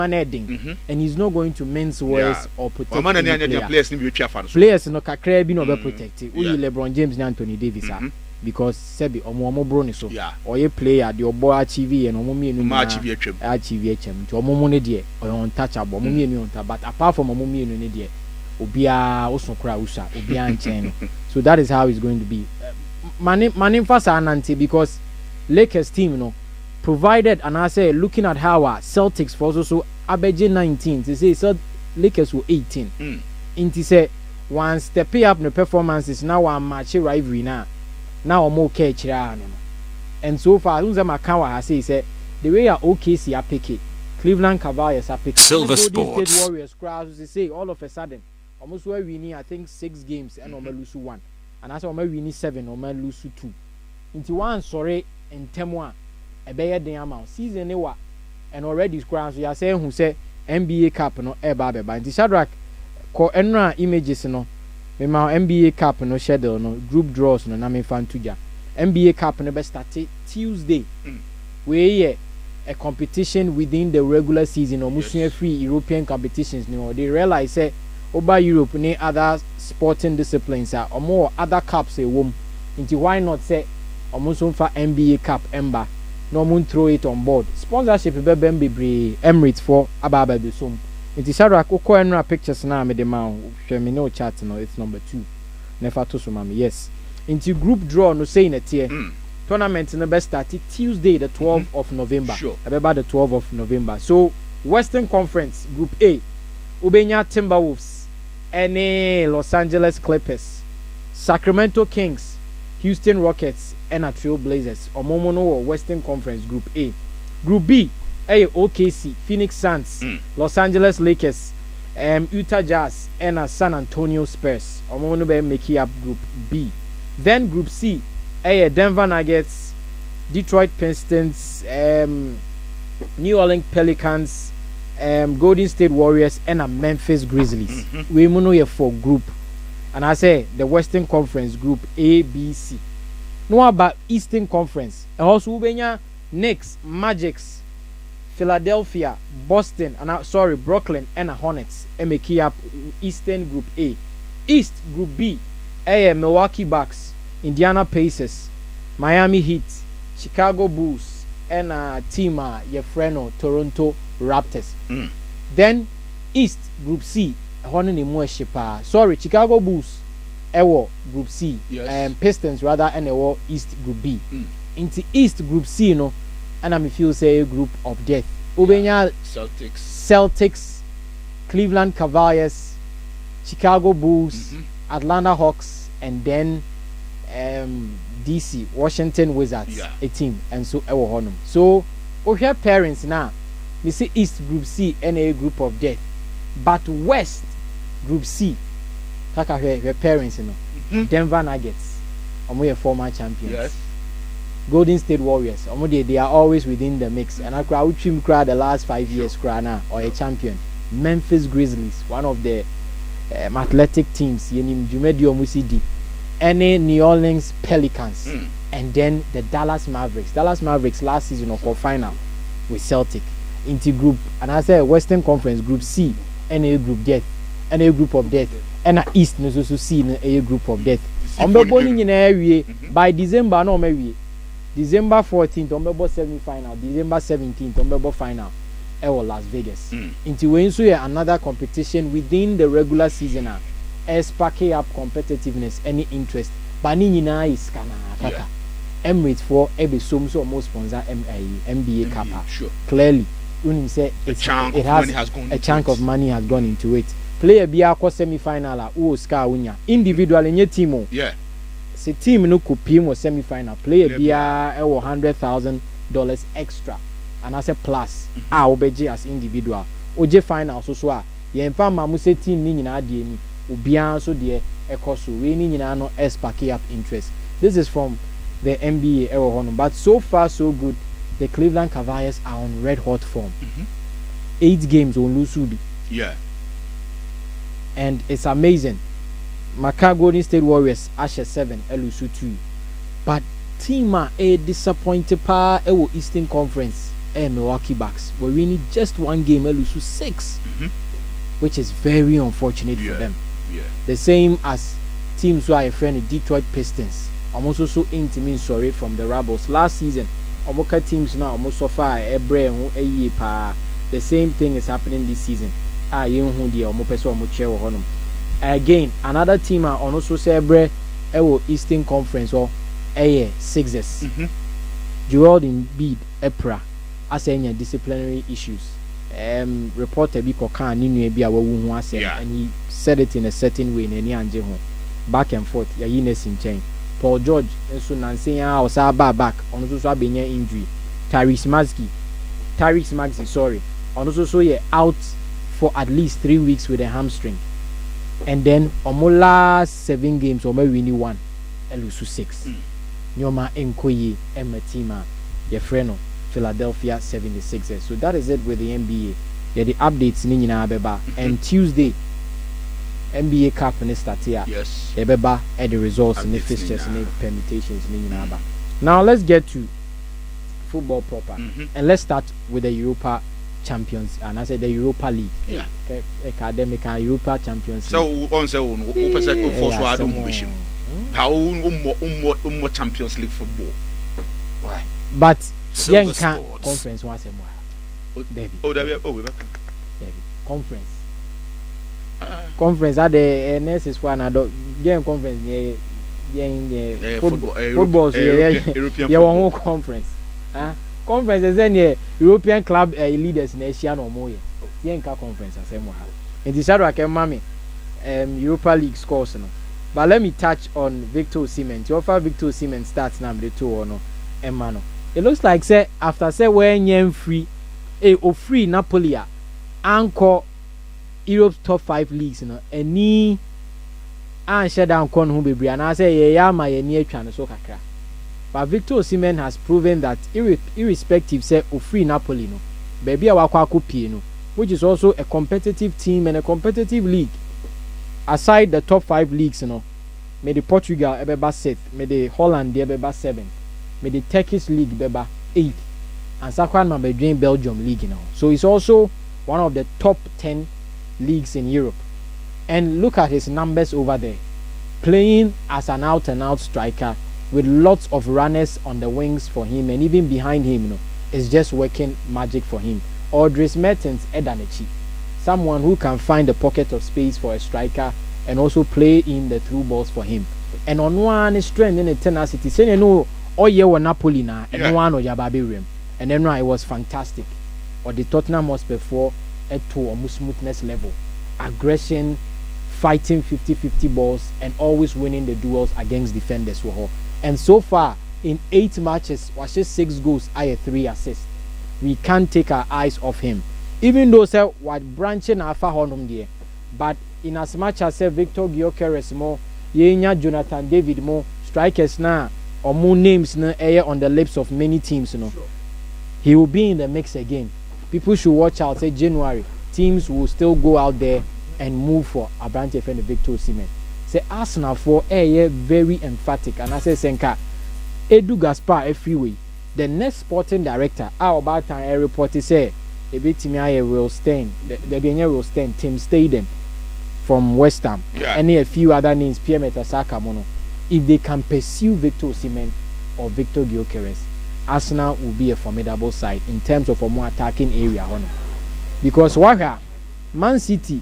and he's not going to mince words or protect players. Players no kakra bi no be protect. We LeBron James and Anthony Davis because sebi omo bro ni so or ye player the obo achieve and omo mienu achieve atwam nti omo ne de untouchable omo mienu unta but apart from omo mienu ne de obia osokra usa obia nchen. So that is how it's going to be. Manin fasa anante because Lakers team provided, and I say looking at how our Celtics for also abeje 19 to say so Lakers were 18 into say one step up the performances now one match rivalry now I'm okay and so far unza makawa has say the way are OKC are pick it Cleveland Cavaliers are pick Silver Sports State Warriors crowds say all of a sudden almost where we need I think 6 games and lose 1 and as we need 7 or lose 2 into one sorry in Temwa a better than amount season ewa and already scrams we are saying who say NBA Cup no eba but in Shadrack ko enra images no me ma NBA Cup no schedule no group draws no na me fan tuja NBA Cup no be start Tuesday we a competition within the regular season or musua free European competitions no they realize say over Europe ni other sporting disciplines are or more other cups a wom into why not say almost for NBA Cup ember no moon throw it on board sponsorship be bebre Emirates for ababa do som nti Shadrack ukọ enra pictures na me de ma hwe me no chat no it's number 2 never to so mama yes into group draw no say na tie tournament no be start Tuesday the 12th of November about the 12th of November so Western Conference group A Ubenya Timberwolves any Los Angeles Clippers Sacramento Kings Houston Rockets and a Trail Blazers or Momono Western Conference Group A. Group B, OKC, Phoenix Suns, Los Angeles Lakers, Utah Jazz and a San Antonio Spurs. Or Momono make up Group B. Then Group C, Denver Nuggets, Detroit Pistons, New Orleans Pelicans, Golden State Warriors and a Memphis Grizzlies. We mono for group. And I say the Western Conference Group A, B, C. No about Eastern Conference. And also Ubenya, Knicks, Magics, Philadelphia, Boston, and Brooklyn and Hornets. And make up Eastern Group A. East Group B. Milwaukee Bucks, Indiana Pacers, Miami Heat, Chicago Bulls, and team Yefreno, Toronto Raptors. Then East Group C. Chicago Bulls Group C Pistons rather and East Group B into East Group C and I feel say a group of death Ubenya Celtics Cleveland Cavaliers Chicago Bulls Atlanta Hawks and then DC Washington Wizards a team and so so we have parents now we see East Group C and a group of death but West Group C, kaka her parents, Denver Nuggets, omo former champions. Yes. Golden State Warriors, omo they are always within the mix. And I crowd the last 5 years crana or a champion. Memphis Grizzlies, one of the athletic teams. Yenim Jumedio Musidi, any New Orleans Pelicans, and then the Dallas Mavericks. Dallas Mavericks last season of final with Celtic into group. And I say Western Conference Group C, and a group death. And a group of death, and a East no so see a group of death. Bowling in area by December no maybe December 14th on semi-final, December 17th on final. Las Vegas. Into when so another competition within the regular season sparking up competitiveness, any interest. But nina is kana Emirates for every so almost sponsor NBA Kappa. Sure. Clearly, when you say a chunk of money has gone into it. Player be a semi-final Oscar Unya. Individual in your team. Yeah. Se team no kupim or semi-final. Player be a $100,000 extra. And as a plus. Obeje as individual. Oje final so ye mfa mamu se team ni nyina de ni. Obia so de ekoso we ni nyina no spark up interest. This is from the NBA but so far so good. The Cleveland Cavaliers are on red hot form. 8 games on Lusubi. Yeah. And it's amazing. Maka Golden State Warriors Asher 7 Elusu 2. But team a disappointed pa Eastern Conference. Milwaukee Bucks. We're winning just one game, lose 6, which is very unfortunate for them. Yeah. The same as teams who are a friend of Detroit Pistons. Almost also intimate sorry from the Rebels last season. Omoka teams now almost so far the same thing is happening this season. Again, another team are also say Eastern Conference or Sixers. Joel Embiid Epra as any disciplinary issues. Reporter bi koka ninu bi awu hu ase and he said it in a certain way na ni anje ho back and forth ya Yines in chain. Paul George nso nansen ya o sa back ono so abenya injury. Tyrese Maxey sorry ono so ye out for at least 3 weeks with a hamstring. And then omo last 7 games omo win 1 elusu 6. Nyoma enkoyi ematima ye freno Philadelphia 76ers. So that is it with the NBA. Yeah, the updates ni nyina beba. And Tuesday NBA Cup ni start here. Yes. Beba the results and the fixtures and the permutations ni nyina ba. Now let's get to football proper. And let's start with the Europa Champions, and I said the Europa League. Yeah. Academic and Europa Champions So League. on say on person for so adum mission. How Champions League football. Why? But Silver can't Sports. conference once a more. David. Conference. Conference at the NS one. I don't game conference. Football. European whole conference. Conference is any European club leaders in Asia no more. Yenka conference as well. In the shadow, I can mommy Europa League scores no. But let me touch on Victor Osimhen. You offer Victor Osimhen starts number 2 or no? Emmanuel. It looks like say after say when you're free, free Napoli anchor Europe's top 5 leagues, you know, any and shut down con who be and I say yeah my near channel so kakra. But Victor Osimhen has proven that irrespective say free Napoli no, baby awakwaku no, which is also a competitive team and a competitive league. Aside the top 5 leagues, you know, may the Portugal ebeba 6th, may the Holland ebeba 7th. May the Turkish league beba 8th, and Sakwan may join Belgium league now. So it's also one of the top 10 leagues in Europe. And look at his numbers over there, playing as an out-and-out striker with lots of runners on the wings for him, and even behind him, you know, it's just working magic for him. Or Dries Mertens Edanechi, someone who can find a pocket of space for a striker and also play in the through balls for him. And on one strength in the tenacity, saying you know. Oh yeah, we Napoli na and no one or Yababi rim, and then it was fantastic. Or the Tottenham was before to almost smoothness level, aggression, fighting 50-50 balls, and always winning the duels against defenders. And so far in 8 matches, was just 6 goals, 3 assists. We can't take our eyes off him, even though say what branching alpha honum there. But in as much as say Victor Gyökeres more, Yenya Jonathan David more strikers now. Or more names no air on the lips of many teams, you know. Sure. He will be in the mix again. People should watch out. Say January, teams will still go out there and move for Abrante and Victor Osimhen. Say Arsenal for very emphatic. And I say Senka, Edu Gaspar freeway. The next sporting director, our about time report say a bit will stand. The will stand. Tim Staden from West Ham. Yeah. And a few other names. Pierre Mertesacker Mono. If they can pursue Victor Osimhen or Victor Gyökeres, Arsenal will be a formidable side in terms of a more attacking area. Because Man City,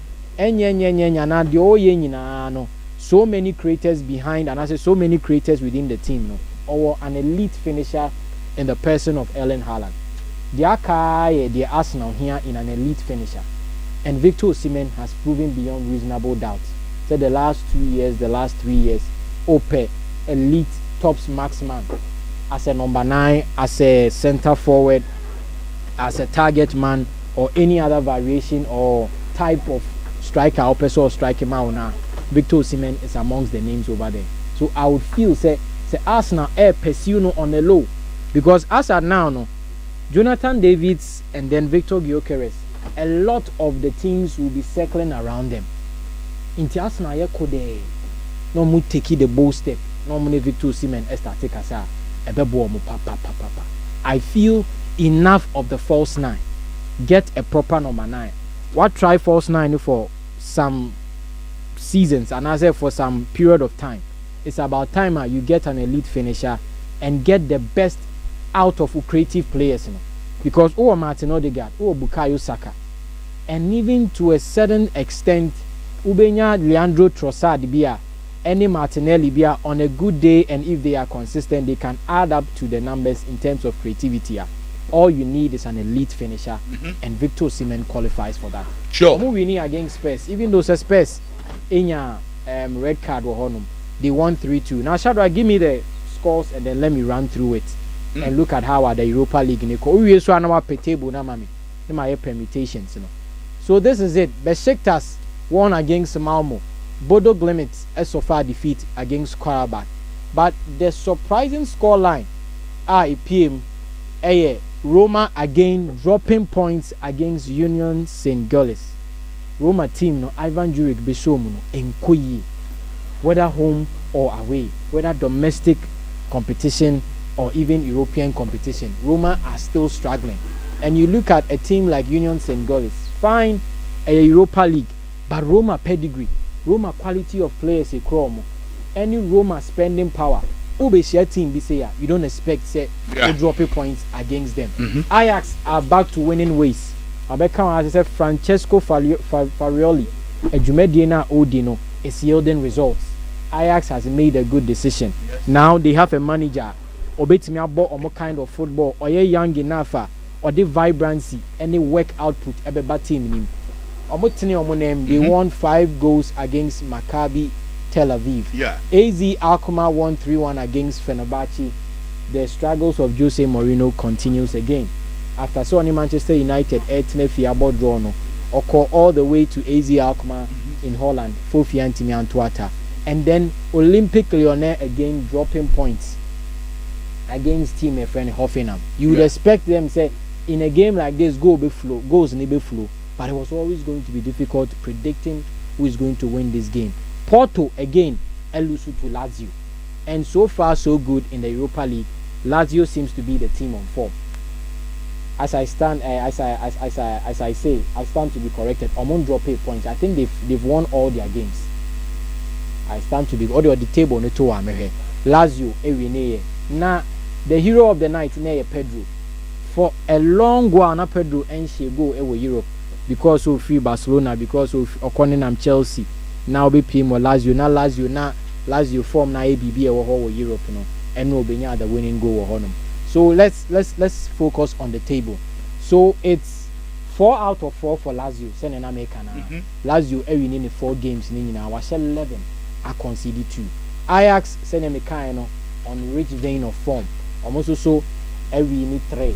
so many creators behind, and I say so many creators within the team, no, or an elite finisher in the person of Erling Haaland. The Arsenal here in an elite finisher, and Victor Osimhen has proven beyond reasonable doubt. So the last 2 years, the last 3 years. Ope, elite, tops marksman, as a number 9, as a center forward, as a target man, or any other variation or type of striker, or striker man. Victor Osimhen is amongst the names over there. So I would feel say Arsenal pursue no on the low, because as at now no, Jonathan Davids and then Victor Gyökeres, a lot of the teams will be circling around them. Into Arsenal could no mu take the bold step. No mu Victor Osimhen start take asa. Ebe bo mu papa. I feel enough of the false 9. Get a proper number 9. What try false 9 for some seasons and as for some period of time. It's about time you get an elite finisher and get the best out of creative players, you know. Because Martin Odegaard, Bukayo Saka, and even to a certain extent, Ubenya Leandro Trossard Bia, any Martinelli Bia on a good day, and if they are consistent, they can add up to the numbers in terms of creativity. All you need is an elite finisher, and Victor Osimhen qualifies for that. Sure. We winning against Spurs, even though Spurs in your red card were honum, they won 3-2. Now, Shadow, give me the scores and then let me run through it and look at how the Europa League in the we also our table na mami. My permutations, you know. So this is it. Besiktas won against Malmo. Bodo Glimt so far defeat against Karabakh. But the surprising scoreline PM Roma again dropping points against Union St. Gilles. Roma team no Ivan Juric Beshomu no enkoyi, whether home or away, whether domestic competition or even European competition, Roma are still struggling. And you look at a team like Union St. Gilles, fine, a Europa League, but Roma pedigree, Roma quality of players a chromo, any Roma spending power, Ubeshia team be say you don't expect say to drop points against them. Ajax are back to winning ways. Abeka as I said, Francesco Farioli, a Jumediana Odino is yielding results. Ajax has made a good decision. Now they have a manager. Obetimi abo omo kind of football or young enough or the vibrancy any work output ebeba team nim omo tene omo name they won 5 goals against Maccabi Tel Aviv. AZ Alkmaar won 3-1 against Fenerbahce. The struggles of Jose Mourinho continues again after Sony Manchester United etne fiabo draw no or all the way to AZ Alkmaar in Holland Fofia Ntimi Antwerp, and then Olympique Lyonnais again dropping points against team a friend Hoffenheim. You would expect them say in a game like this goals need flow, but it was always going to be difficult predicting who is going to win this game. Porto again elusu to Lazio, and so far so good in the Europa League. Lazio seems to be the team on form. As I stand, as I say, I stand to be corrected. Among drop 8 points. I think they've won all their games. I stand to be order the table no to Lazio ewine na. The hero of the night na Pedro. For a long while na Pedro and she go Europe because of free Barcelona, because of Okoninam Chelsea. Now be PM or Lazio na Lazio form na ABB or Europe no, and no benya the winning goal or honum. So let's focus on the table. So it's 4 out of 4 for Lazio. Send na make na. Lazio winning in 4 games ni na was 11 I conceded 2. Ajax send me kind on rich vein of form. Almost so every need 3.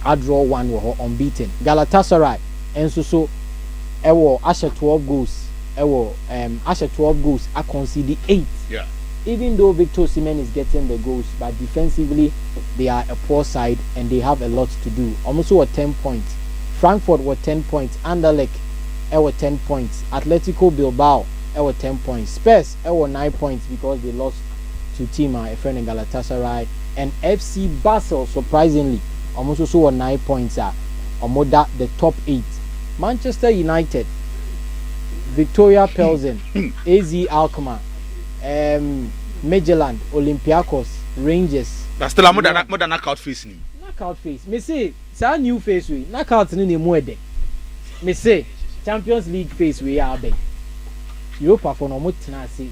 I draw 1 were unbeaten. Galatasaray and so ewo Asher 12 goals. Ewo Asher 12 goals. I conceded 8. Even though Victor Osimhen is getting the goals, but defensively they are a poor side and they have a lot to do. Almost were 10 points. Frankfurt were 10 points. Anderlecht were 10 points. Atletico Bilbao were 10 points. Spurs were 9 points because they lost to team a friend in Galatasaray. And FC Basel surprisingly almost also won 9 points Omoda the top 8. Manchester United, Victoria Pelsen, AZ Alkmaar, Midtjylland, Olympiacos, Rangers. But still more than knockout face ni. Knockout face. Me say sa new face we. Knockout ni ne mu ede. Me say Champions League face we are be. Europa for no mo tena se.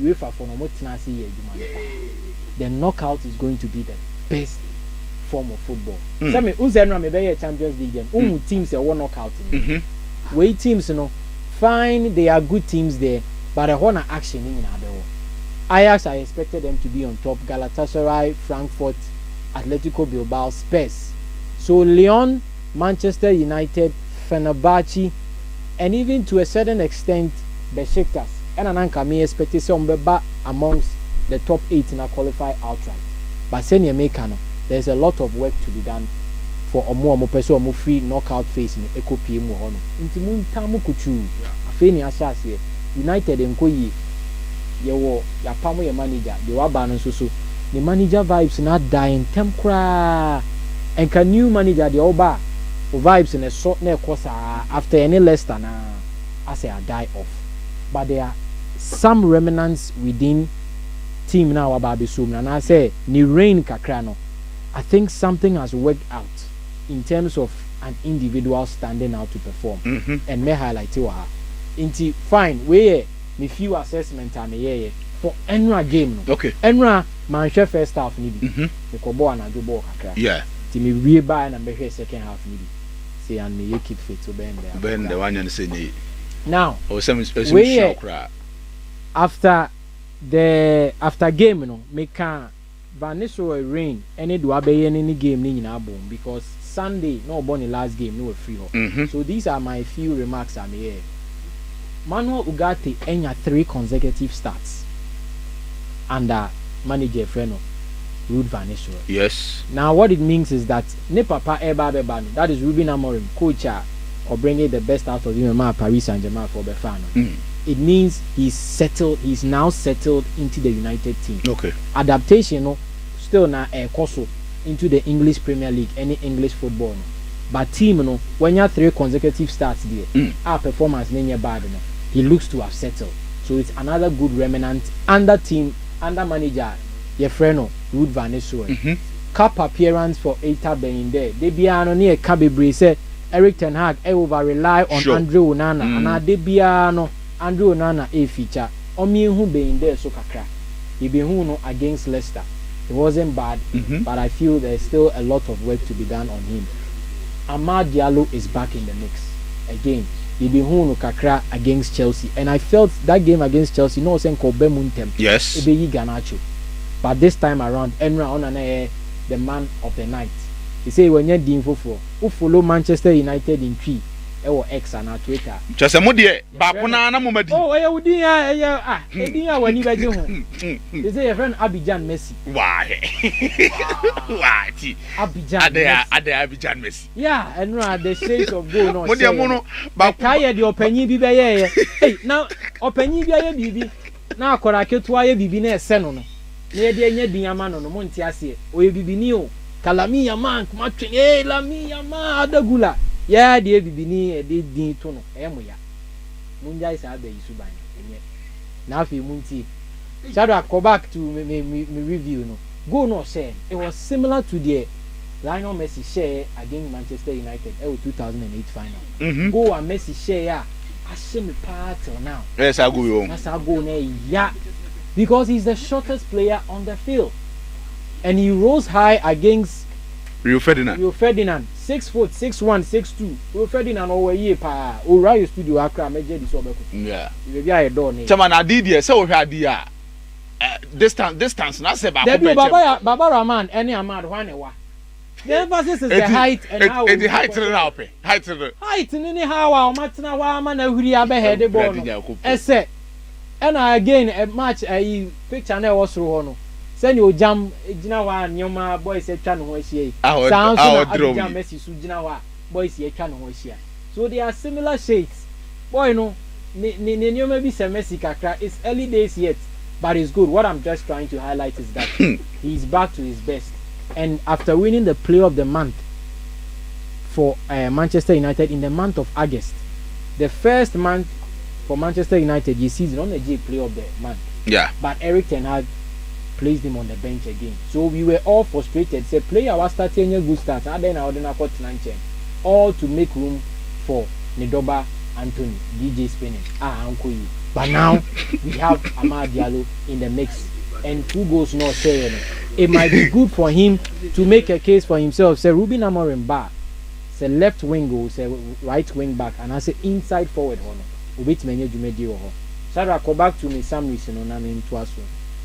UEFA for no mo tena se ye adwuma. The knockout is going to be the best form of football. Say me unzenra me be Champions League game. Teams are one knockout. We teams no fine, they are good teams there, but they want action in other. Ajax, I expected them to be on top. Galatasaray, Frankfurt, Atletico Bilbao, Spurs. So Lyon, Manchester United, Fenerbahce, and even to a certain extent Besiktas. And Ananka me expected some beba amongst the top 8 in a qualify outright. But senior Mekano, there's a lot of work to be done for omo person omo free knockout phase in Eco PM hono. Inti mun tamu kuchu. Afeni asase United enkoyi yewo ya pamo ye manager de wa ba no so the manager vibes na dying tem kra and can new manager the oba vibes in a short neck course after any Leicester na I say I die off. But there are some remnants within team now about Bisum and I say ni rain kakrano. I think something has worked out in terms of an individual standing out to perform and may highlight you inti fine we me few assessment am for Enra game no. Okay. Enra man share first half ni bi. Me ko ball na do ball kakra. Yeah. Ti me wie by na me share second half ni bi. Say and me keep fit to bend there. Bend the one you say ni. Now, some after the game no make can Vanessa rain any do abey any game ni nyina bom because Sunday no born the last game no free so these are my few remarks I'm here. Manuel Ugarte enya 3 consecutive starts under manager Freno Ruud van Nistelrooy. Yes. Now what it means is that ne papa eba beba that is Ruben Amorim coach or bringing the best out of him Paris Saint-Germain for Befano. It means he's now settled into the United team. Okay. Adaptation no still na koso into the English Premier League, any English football no. But team no when you have 3 consecutive starts there, our performance nenya bad no. He looks to have settled. So it's another good remnant under manager Yefreno Ruud van Nistelrooy. Cup appearance for Eita being there. They be no near Kabebre say Eric Ten Hag over rely on Andrew Onana and they be no Andrew Onana a feature. Omi who being there so kakra. He be who no against Leicester. It wasn't bad, but I feel there's still a lot of work to be done on him. Amad Diallo is back in the mix again. He be who no kakra against Chelsea, and I felt that game against Chelsea no sen ko be muntem. Yes. Ebe yi Garnacho. But this time around, Enra Onana the man of the night. He say when you din fofo, who follow Manchester United in 3, or X and our Twitter. Just a mudie, Bapuna na mumadi. Oh, Edia when you be home. They say your friend Abidjan Messi. Why? Why? Abidjan. Ade Abidjan Messi. Yeah, Enra the shades of gold no. Mudia mono, Bakaya the openyi bi be ye. Hey, now openyi bi ye bibi. Na akora ketua ye bibi na eseno no. Ne de nya diama no no monti ase. Oye bibi ni o. Kalami yaman kuma twen lami yaman adagula. Yeah, the bibini de din to no emuya. Munja is abe isuban enye. Na afi munti. Shadow go back to me review no. Go no say it was similar to the Lionel Messi share against Manchester United 2008 final. Go and Messi share asem part till now. Yes, I go yo. That's how go na yeah. Because he's the shortest player on the field. And he rose high against Rio Ferdinand. 6 foot 6'1", 6'2". Rio Ferdinand over here pa. Ora studio Accra meje di so be ko. Yeah. We be aye door ni. Chairman Adidi say we hwade a distance na say ba ko be Baba Rahman any Ahmad Hwanewa. The emphasis is the height and how the height now pe. Height ni how o matena wa ma na huri abe head ball no. Ese and again a match a picture na was through no. Send you jam jina wa nyoma boys etwa no ho ahie. Sounds jam Messi su jina wa boys etwa no ho ahie. So they are similar shades. Boy no ne nyoma bi se Messi kakra. It's early days yet, but it's good. What I'm just trying to highlight is that he's back to his best. And after winning the Player of the Month for Manchester United in the month of August, the first month for Manchester United this season on the Player of the Month. Yeah. But Eric Ten Hag placed him on the bench again. So we were all frustrated. Say player was starting a good start. And then I would not all to make room for Nedoba Anthony, DJ Spinning. Uncle you. But now we have Amad Diallo in the mix. And 2 goals not saying it might be good for him to make a case for himself. Say Ruben Amorim bar. Say left wing goal, say right wing back, and I say inside forward hono. Ubit menye jumedi ho. Sarah go back to me some reason on name to us.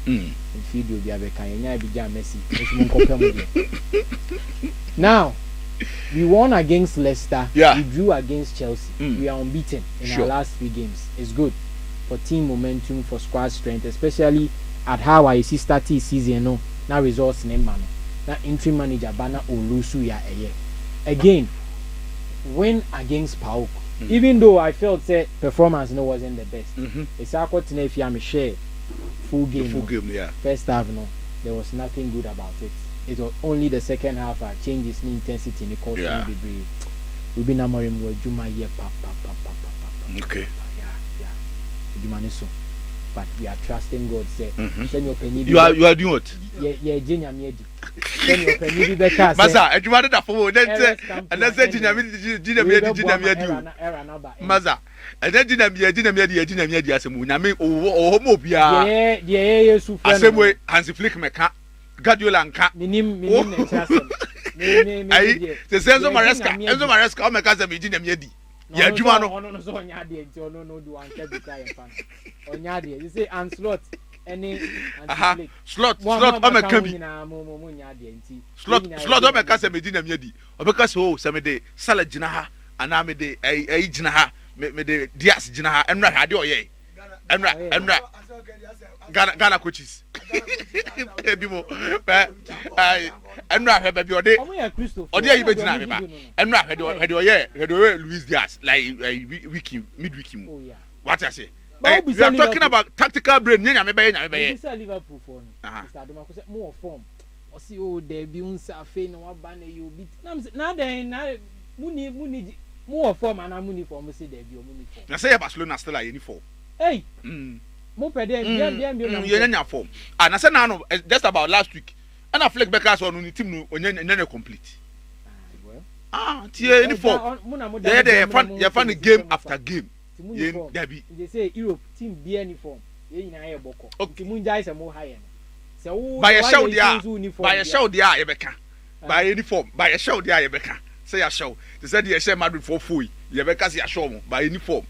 Video bi abeka yenya Abidjan Messi. Now we won against Leicester. Yeah. We drew against Chelsea. We are unbeaten in our last 3 games. It's good for team momentum, for squad strength, especially at how I see starting season. No, now results in man. Now interim manager Bana Olusu ya eye. Again, win against PAOK. Even though I felt say performance wasn't the best. It's a quite if you share. Full game, yeah. First half, no, there was nothing good about it. it was only the second half changes in intensity in the course of the break. Ruben Amorim were Juma here, okay. Yeah. Juma so. But we are trusting God. Say, send your penny. You are doing what? Yeah, Junior Miedi. Send your penny be better. Maza, you wanted that for then say, and then say Junior Miedi. Maza, and then Junior Miedi as a moon. I mean, oh, homopia. Yeah, same way, Hansi Flick Meka, Guardiola and Cat. Minim, the Enzo Maresca, my cousin, Junior Miedi. Yeah, Jumano. You say and slot any slot I'm a coming. Slot I'm a cousin Medina Miedi. Or because some day salad jinaha and I'm a day a jinaha me the Dias jinaha and right had ye. And right Ghana coaches. Bimo and right have your day. Or dear you better and right had your Luis Diaz like wiki midweek. What I say? We are talking about tactical brain. Liverpool for more form. Or see, there be unsafe no one banner you beat. Now then, Muni more form and I'm uniform. Say there be uniform. I say Barcelona still a uniform. Hey, more per day, you're form. And I said, now, just about last week, and I flick back on the team when you're complete. Uniform. They find the game after game. They say Europe team be any form. You know, Boko. Okay, Munja is a more high end. So, by a show, Yebeka. By uniform, by a show, Yebeka. Say a show. They said, you share Madrid for free. Yebeka, see a show by uniform.